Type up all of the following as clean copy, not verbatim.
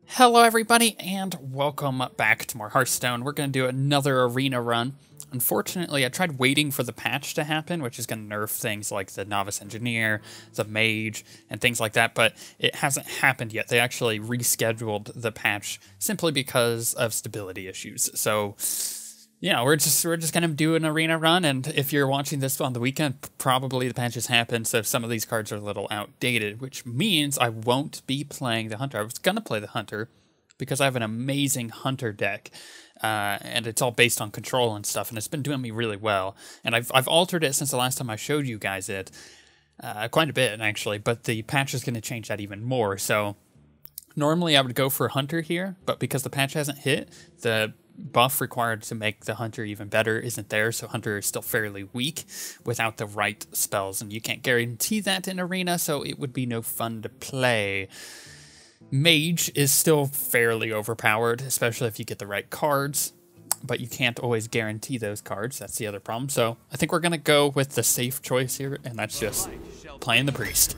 Hello everybody, and welcome back to more Hearthstone. We're going to do another arena run. Unfortunately, I tried waiting for the patch to happen, which is going to nerf things like the Novice Engineer, the Mage, and things like that, but it hasn't happened yet. They actually rescheduled the patch simply because of stability issues. So, yeah, we're just going to do an arena run, and if you're watching this on the weekend, probably the patch has happened, so some of these cards are a little outdated, which means I won't be playing the Hunter. I was going to play the Hunter because I have an amazing Hunter deck, and it's all based on control and stuff, and it's been doing me really well. And I've altered it since the last time I showed you guys it, quite a bit, actually, but the patch is going to change that even more, so normally I would go for Hunter here, but because the patch hasn't hit, the buff required to make the Hunter even better isn't there, so Hunter is still fairly weak without the right spells, and you can't guarantee that in Arena, so it would be no fun to play. Mage is still fairly overpowered, especially if you get the right cards, but you can't always guarantee those cards. That's the other problem, so I think we're going to go with the safe choice here, and that's just playing the Priest.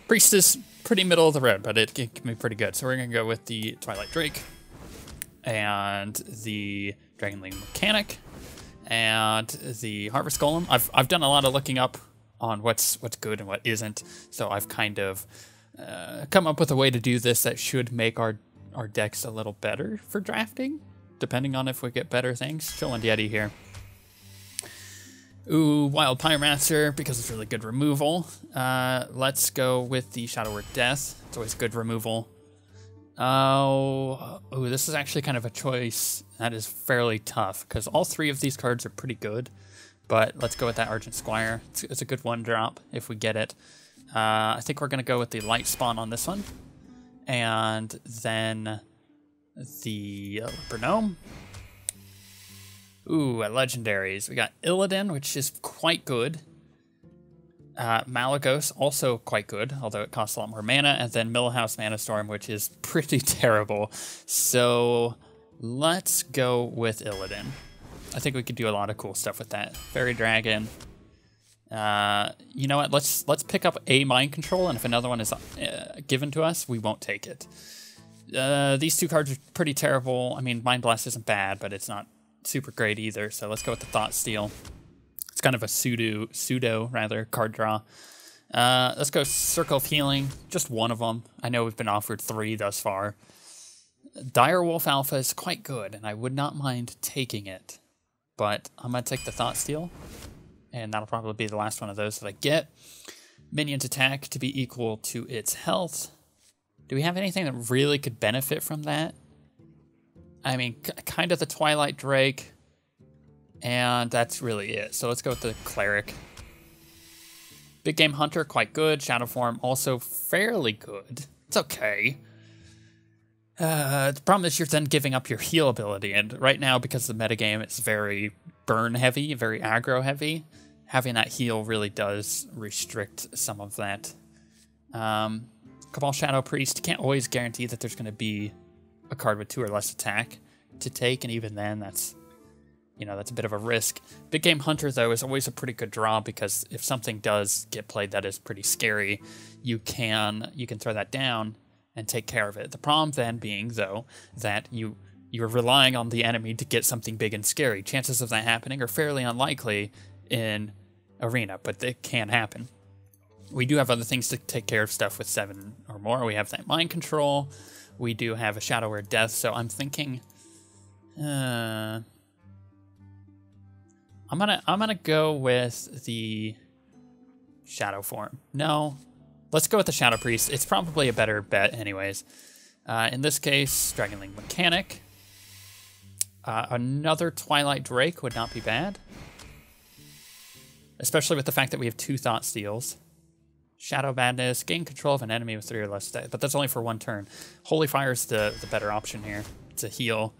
Priest is pretty middle of the road, but it can be pretty good, so we're going to go with the Twilight Drake, and the Dragonling Mechanic, and the Harvest Golem. I've done a lot of looking up on what's good and what isn't, so I've kind of come up with a way to do this that should make our decks a little better for drafting, depending on if we get better things. Chill and Yeti here. Ooh, Wild Pyromancer, because it's really good removal. Let's go with the Shadow Word Death. It's always good removal. Oh, this is actually kind of a choice that is fairly tough, because all three of these cards are pretty good, but let's go with that Argent Squire. It's a good one drop if we get it. I think we're going to go with the Light Spawn on this one, and then the Leper Gnome. Ooh, at Legendaries, we got Illidan, which is quite good. Malagos, also quite good, although it costs a lot more mana, and then Millhouse Mana Storm, which is pretty terrible. So let's go with Illidan. I think we could do a lot of cool stuff with that. Fairy Dragon. You know what? Let's pick up a Mind Control, and if another one is given to us, we won't take it. These two cards are pretty terrible. I mean, Mind Blast isn't bad, but it's not super great either. So let's go with the Thought Steal. It's kind of a pseudo card draw. Let's go Circle of Healing, just one of them. I know we've been offered 3 thus far. Direwolf Alpha is quite good, and I would not mind taking it, but I'm going to take the Thought Steal, and that'll probably be the last one of those that I get. Minion's attack to be equal to its health. Do we have anything that really could benefit from that? I mean, kind of the Twilight Drake, and that's really it. So let's go with the Cleric. Big Game Hunter, quite good. Shadow Form, also fairly good. It's okay. The problem is you're then giving up your heal ability, and right now, because the metagame, it's very burn heavy, very aggro heavy, having that heal really does restrict some of that. Cabal Shadow Priest, can't always guarantee that there's going to be a card with 2 or less attack to take, and even then, that's a bit of a risk. Big Game Hunter, though, is always a pretty good draw, because if something does get played that is pretty scary, you can throw that down and take care of it. The problem then being, though, that you're relying on the enemy to get something big and scary. Chances of that happening are fairly unlikely in Arena, but they can happen. We do have other things to take care of stuff with 7 or more. We have that Mind Control. We do have a Shadow Word Death, so I'm thinking I'm gonna go with the Shadow Form. No, let's go with the Shadow Priest. It's probably a better bet anyways. In this case, Dragonling Mechanic. Another Twilight Drake would not be bad, especially with the fact that we have 2 Thought Steals. Shadow Madness, gain control of an enemy with 3 or less stats, but that's only for 1 turn. Holy Fire is the better option here. It's a heal.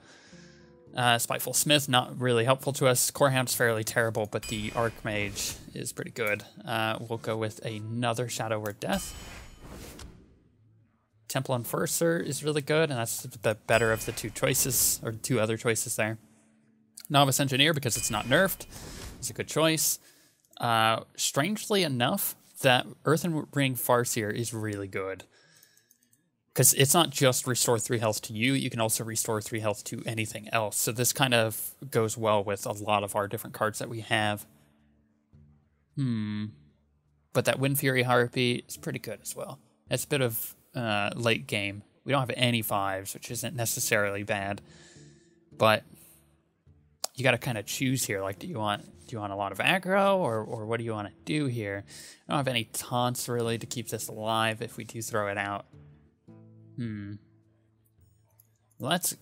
Spiteful Smith, not really helpful to us. Corehound's fairly terrible, but the Archmage is pretty good. We'll go with another Shadow Word Death. Temple Enforcer is really good, and that's the better of the 2 choices, or 2 other choices there. Novice Engineer, because it's not nerfed, is a good choice. Strangely enough, that Earthen Ring Farseer is really good. Because it's not just restore 3 health to you, you can also restore 3 health to anything else. So this kind of goes well with a lot of our different cards that we have. But that Wind Fury Harpy is pretty good as well. It's a bit of late game. We don't have any 5s, which isn't necessarily bad. But you got to kind of choose here. Like, do you want a lot of aggro, or what do you want to do here? I don't have any taunts really to keep this alive if we do throw it out. Let's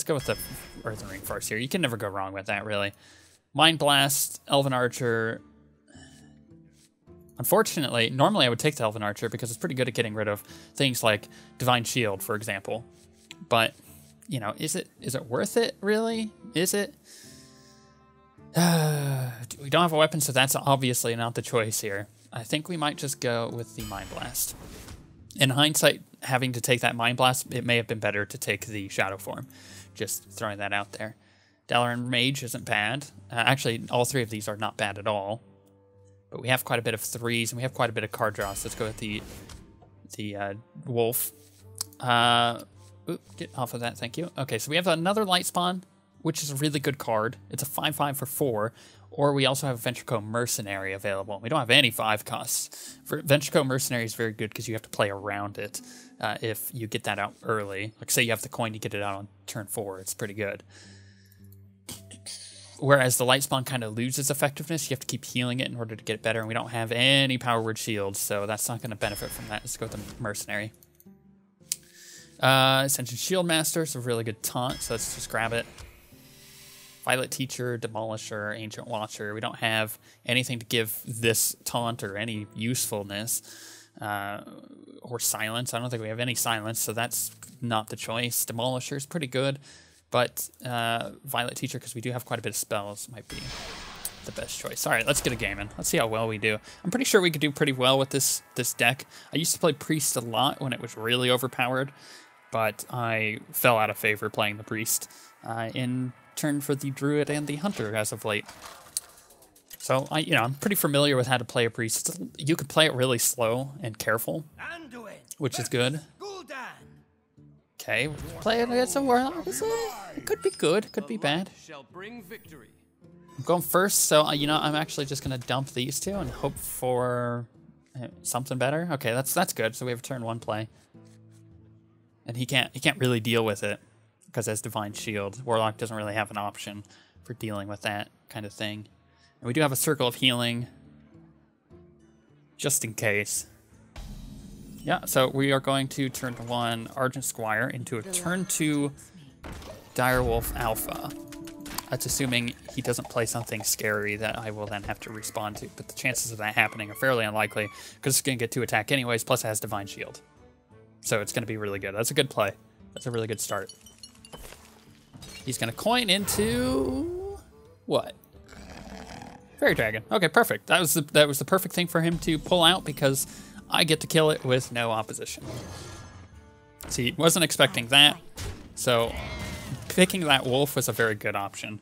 go with the Earthen Ring Farseer. You can never go wrong with that, really. Mind Blast, Elven Archer. Unfortunately, normally I would take the Elven Archer because it's pretty good at getting rid of things like Divine Shield, for example. But, you know, is it worth it, really? Is it? We don't have a weapon, so that's obviously not the choice here. I think we might just go with the Mind Blast. In hindsight, having to take that Mind Blast, it may have been better to take the Shadow Form. Just throwing that out there. Dalaran Mage isn't bad. Actually, all 3 of these are not bad at all. But we have quite a bit of 3s, and we have quite a bit of card draws. Let's go with the Wolf. Get off of that, thank you. Okay, so we have another Light Spawn, which is a really good card. It's a 5/5 for 4. Or we also have Ventrico Mercenary available. We don't have any 5 costs. Ventrico Mercenary is very good because you have to play around it if you get that out early. Like, say you have the coin, you get it out on turn 4. It's pretty good. Whereas the Light Spawn kind of loses effectiveness. You have to keep healing it in order to get it better. And we don't have any Power Word shields, so that's not going to benefit from that. Let's go with the Mercenary. Ascension Shield Master is a really good taunt, so let's just grab it. Violet Teacher, Demolisher, Ancient Watcher. We don't have anything to give this taunt or any usefulness. Or Silence. I don't think we have any Silence, so that's not the choice. Demolisher is pretty good, but Violet Teacher, because we do have quite a bit of spells, might be the best choice. All right, let's get a game in. Let's see how well we do. I'm pretty sure we could do pretty well with this deck. I used to play Priest a lot when it was really overpowered, but I fell out of favor playing the Priest in turn for the Druid and the Hunter as of late. So I'm pretty familiar with how to play a Priest. You can play it really slow and careful, which is good. Okay, play it against a Warlock. It could be good, could be bad. I'm going first, so I'm actually just gonna dump these 2 and hope for something better. Okay, that's good. So we have a turn 1 play, and he can't really deal with it because as Divine Shield, Warlock doesn't really have an option for dealing with that kind of thing. And we do have a Circle of Healing, just in case. Yeah, so we are going to turn 1 Argent Squire into a turn 2 Direwolf Alpha. That's assuming he doesn't play something scary that I will then have to respond to. But the chances of that happening are fairly unlikely because it's going to get 2 attack anyways, plus it has Divine Shield. So it's going to be really good. That's a good play. That's a really good start. He's going to coin into... what? Fairy Dragon. Okay, perfect. That was the perfect thing for him to pull out because I get to kill it with no opposition. See, wasn't expecting that, so picking that wolf was a very good option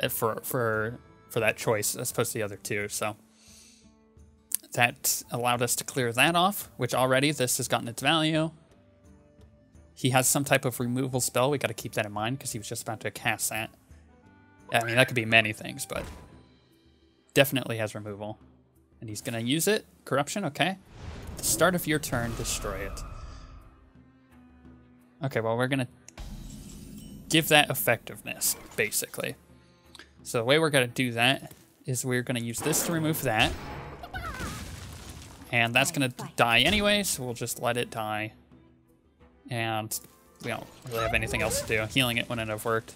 for that choice as opposed to the other 2. So that allowed us to clear that off, which already this has gotten its value. He has some type of removal spell. We got to keep that in mind because he was just about to cast that. I mean, that could be many things, but definitely has removal. And he's going to use it. Corruption, okay. At the start of your turn, destroy it. Okay, well, we're going to give that effectiveness, basically. So the way we're going to do that is we're going to use this to remove that. And that's going to die anyway, so we'll just let it die. And we don't really have anything else to do. Healing it wouldn't have worked.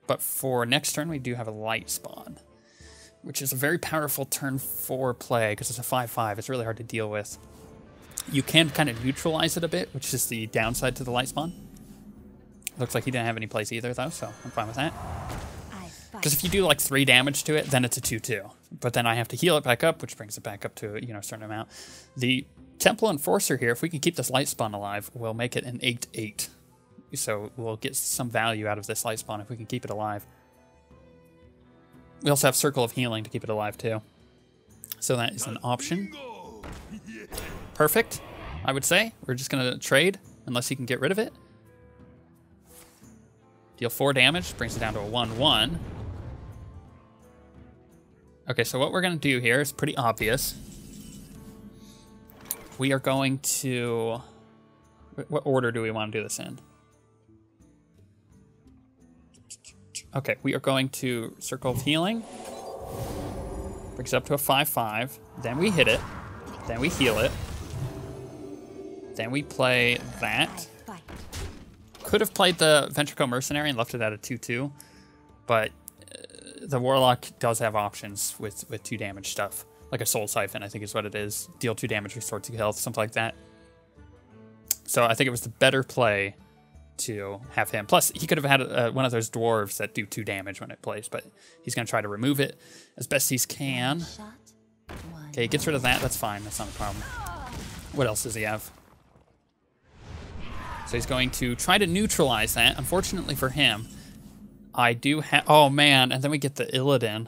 But for next turn, we do have a Light Spawn, which is a very powerful turn 4 play because it's a 5/5. It's really hard to deal with. You can kind of neutralize it a bit, which is the downside to the Light Spawn. Looks like he didn't have any plays either, though, so I'm fine with that. Because if you do like 3 damage to it, then it's a 2/2. But then I have to heal it back up, which brings it back up to a certain amount. The Temple Enforcer here, if we can keep this Light Spawn alive, we'll make it an 8/8. So we'll get some value out of this Light Spawn if we can keep it alive. We also have Circle of Healing to keep it alive too. So that is an option. Perfect, I would say. We're just gonna trade unless he can get rid of it. Deal 4 damage, brings it down to a 1/1. Okay, so what we're gonna do here is pretty obvious. We are going to... What order do we want to do this in? Okay, we are going to Circle of Healing. Brings it up to a 5/5. Then we hit it. Then we heal it. Then we play that. Could have played the Ventricle Mercenary and left it at a 2/2. But the Warlock does have options with 2 damage stuff. Like a Soul Siphon, I think is what it is. Deal 2 damage, restore 2 health, something like that. So I think it was the better play to have him. Plus, he could have had one of those dwarves that do 2 damage when it plays, but he's going to try to remove it as best he can. Okay, he gets rid of that. That's fine. That's not a problem. What else does he have? So he's going to try to neutralize that. Unfortunately for him, I do have... Oh, man. And then we get the Illidan.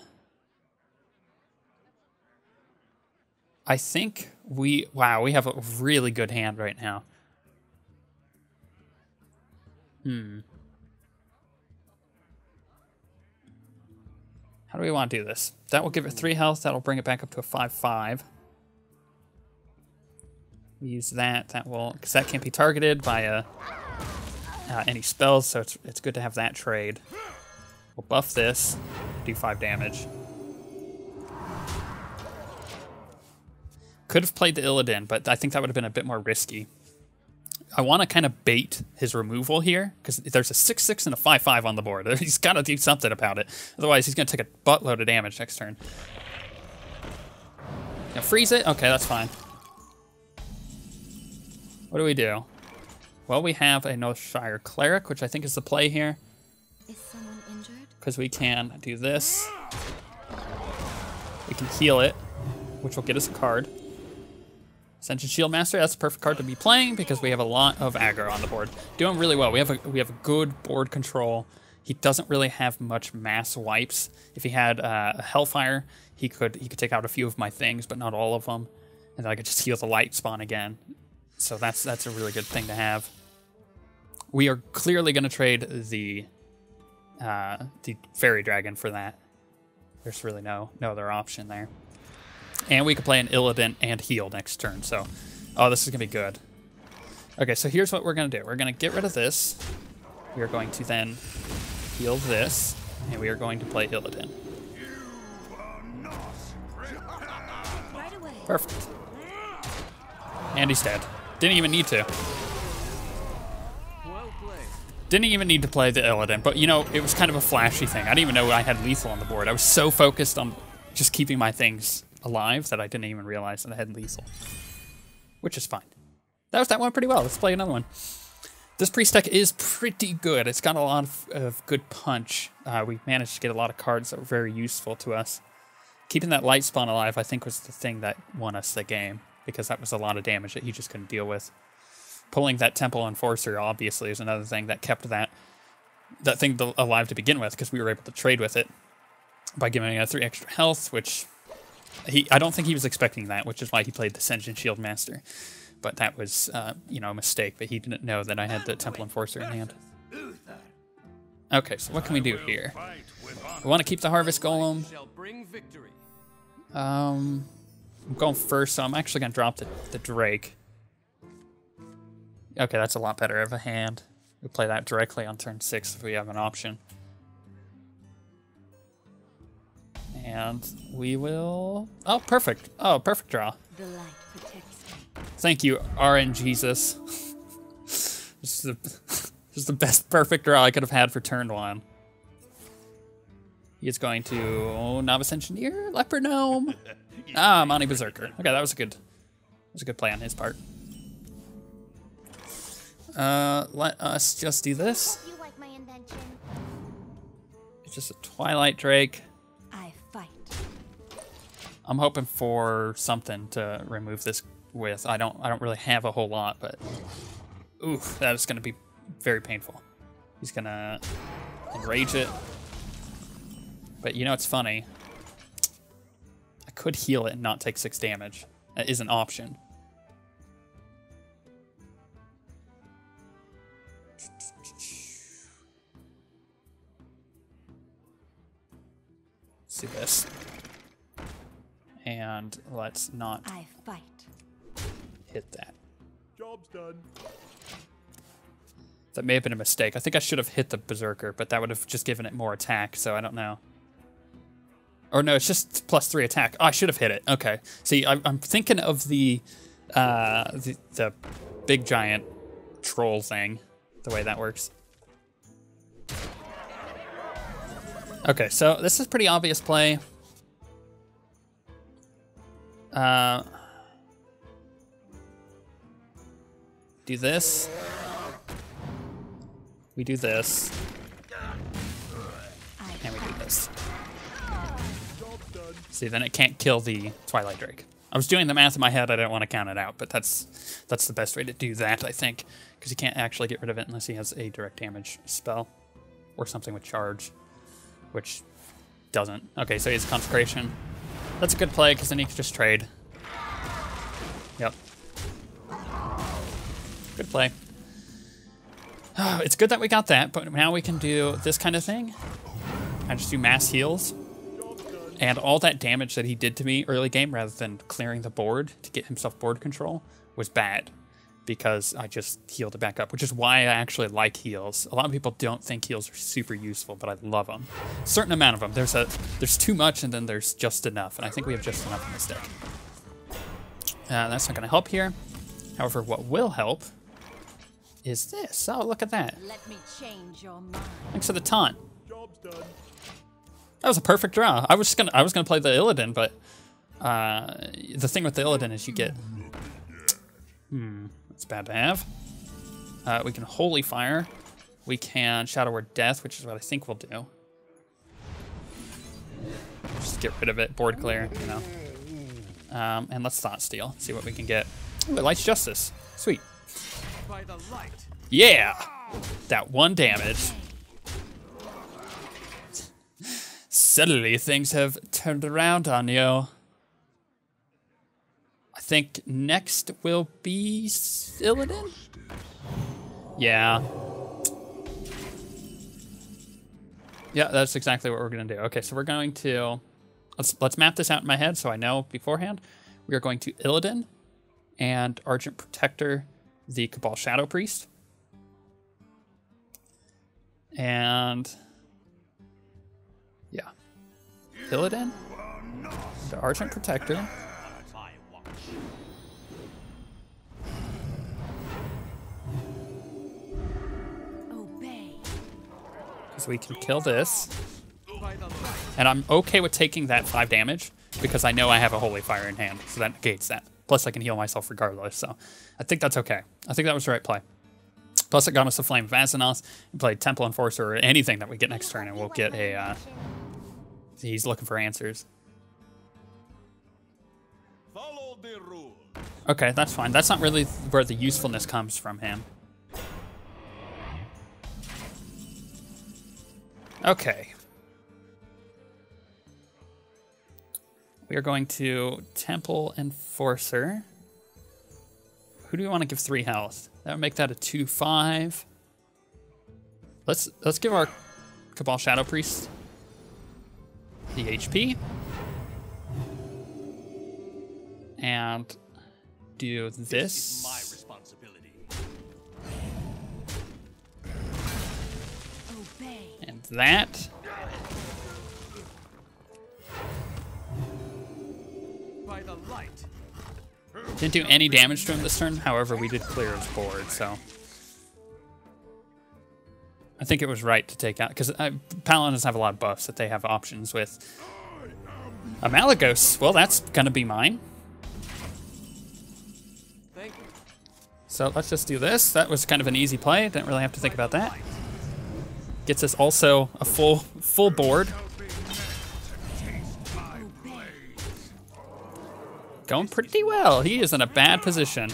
I think we... Wow, we have a really good hand right now. How do we want to do this? That will give it 3 health. That'll bring it back up to a 5/5. We use that. That will... Because that can't be targeted by any spells, so it's good to have that trade. We'll buff this. Do 5 damage. Could have played the Illidan, but I think that would have been a bit more risky. I want to kind of bait his removal here, because there's a 6/6 and a 5/5 on the board. He's got to do something about it. Otherwise, he's going to take a buttload of damage next turn. Now, freeze it? Okay, that's fine. What do we do? Well, we have a Northshire Cleric, which I think is the play here. Is someone injured? Because we can do this. We can heal it, which will get us a card. Ascension Shield Master, that's a perfect card to be playing because we have a lot of aggro on the board. Doing really well. We have a good board control. He doesn't really have much mass wipes. If he had a Hellfire, he could take out a few of my things, but not all of them. And then I could just heal the light spawn again. So that's a really good thing to have. We are clearly going to trade the Fairy Dragon for that. There's really no other option there. And we could play an Illidan and heal next turn, so... Oh, this is going to be good. Okay, so here's what we're going to do. We're going to get rid of this. We are going to then heal this, and we are going to play Illidan. Perfect. And he's dead. Didn't even need to. Didn't even need to play the Illidan, but, you know, it was kind of a flashy thing. I didn't even know I had lethal on the board. I was so focused on just keeping my things alive that I didn't even realize that I had lethal, which is fine. That went pretty well. Let's play another one. This priest deck is pretty good. It's got a lot of good punch. We managed to get a lot of cards that were very useful to us. Keeping that light spawn alive, I think, was the thing that won us the game, because that was a lot of damage that he just couldn't deal with. Pulling that Temple Enforcer, obviously, is another thing that kept that thing alive to begin with, because we were able to trade with it by giving it 3 extra health, which... I don't think he was expecting that, which is why he played the Ascension Shield Master. But that was, you know, a mistake. But he didn't know that I had the Temple Enforcer in hand. Okay, so what can we do here? We want to keep the Harvest Golem. I'm going first, so I'm actually going to drop the Drake. Okay, that's a lot better of a hand. We'll play that directly on turn 6 if we have an option. And we will... Oh, perfect. Oh, perfect draw. The light protects me. Thank you, RNGesus. This is the best perfect draw I could have had for turn 1. He is going to Novice Engineer, Leper Gnome. Monty Berserker. Okay, that was a good play on his part. Let us just do this. You like my invention? It's just a Twilight Drake. I'm hoping for something to remove this with. I don't really have a whole lot, but oof, that is going to be very painful. He's going to enrage it. But you know, it's funny. I could heal it and not take 6 damage. That is an option. Let's do this. And let's not I fight. hit that. Job's done. That may have been a mistake. I think I should have hit the Berserker, but that would have just given it more attack, so I don't know. Or no, it's just +3 attack. Oh, I should have hit it. Okay. See, I'm thinking of the big giant troll thing, the way that works. Okay, so this is pretty obvious play. Do this. We do this. And we do this. See, then it can't kill the Twilight Drake. I was doing the math in my head. I didn't want to count it out, but that's the best way to do that, I think, because he can't actually get rid of it unless he has a direct damage spell or something with charge, which doesn't. Okay, so he has Consecration. That's a good play because then he can just trade. Yep. Good play. Oh, it's good that we got that, but now we can do this kind of thing. I just do mass heals. And all that damage that he did to me early game, rather than clearing the board to get himself board control, was bad. Because I just healed it back up, which is why I actually like heals. A lot of people don't think heals are super useful, but I love them. A certain amount of them. There's too much, and then there's just enough. And I think we have just enough in this deck. That's not going to help here. However, what will help is this. Oh, look at that. Let me change your mind. Thanks for the taunt. Job's done. That was a perfect draw. I was gonna play the Illidan, but the thing with the Illidan is you get. That's bad to have. We can Holy Fire. We can Shadow Word Death, which is what I think we'll do. Just get rid of it, board clear, you know. And let's Thought Steal. See what we can get. Ooh, Light's Justice. Sweet. By the light. Yeah! That 1 damage. Suddenly things have turned around on you. I think next will be Illidan? Yeah. Yeah, that's exactly what we're gonna do. Okay, so we're going to let's map this out in my head so I know beforehand. We are going to Illidan and Argent Protector the Cabal Shadow Priest. And yeah. Illidan, the Argent Protector. Obey. Because we can kill this. And I'm okay with taking that 5 damage because I know I have a Holy Fire in hand, so that negates that. Plus I can heal myself regardless, so I think that's okay. I think that was the right play. Plus it got us a Flame of Vazanos, and play Temple Enforcer or anything that we get next turn, and we'll get a... he's looking for answers. Follow the rule. Okay, that's fine. That's not really where the usefulness comes from him. Okay. We are going to Temple Enforcer. Who do we want to give 3 health? That would make that a 2/5. Let's give our Cabal Shadow Priest the HP. And do this. My responsibility. Obey. And that. By the light. Didn't do any damage to him this turn. However, we did clear his board, so I think it was right to take out, because Paladins have a lot of buffs that they have options with. A Malagos, well, that's gonna be mine. Thank you. So let's just do this. That was kind of an easy play. Didn't really have to think about that. Gets us also a full board. Going pretty well. He is in a bad position.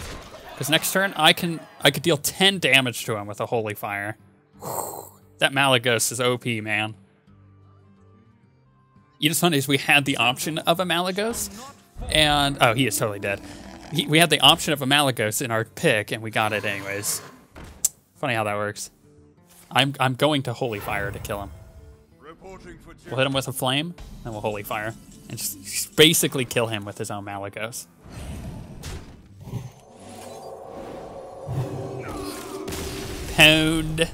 Because next turn I could deal 10 damage to him with a Holy Fire. Whew. That Malagos is OP, man. You know what's funny is we had the option of a Malagos, and oh, he is totally dead. We had the option of a Malagos in our pick, and we got it anyways. Funny how that works. I'm going to Holy Fire to kill him. We'll hit him with a flame, and we'll Holy Fire, and just basically kill him with his own Malagos. Pound.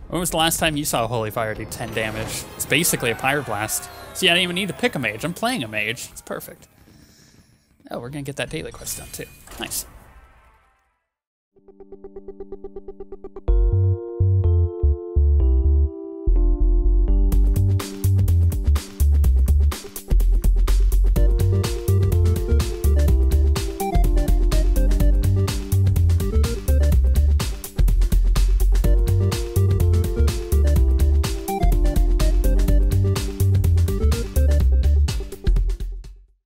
When was the last time you saw a Holy Fire do 10 damage? It's basically a Pyroblast. See, I didn't even need to pick a mage. I'm playing a mage. It's perfect. Oh, we're gonna get that daily quest done too. Nice.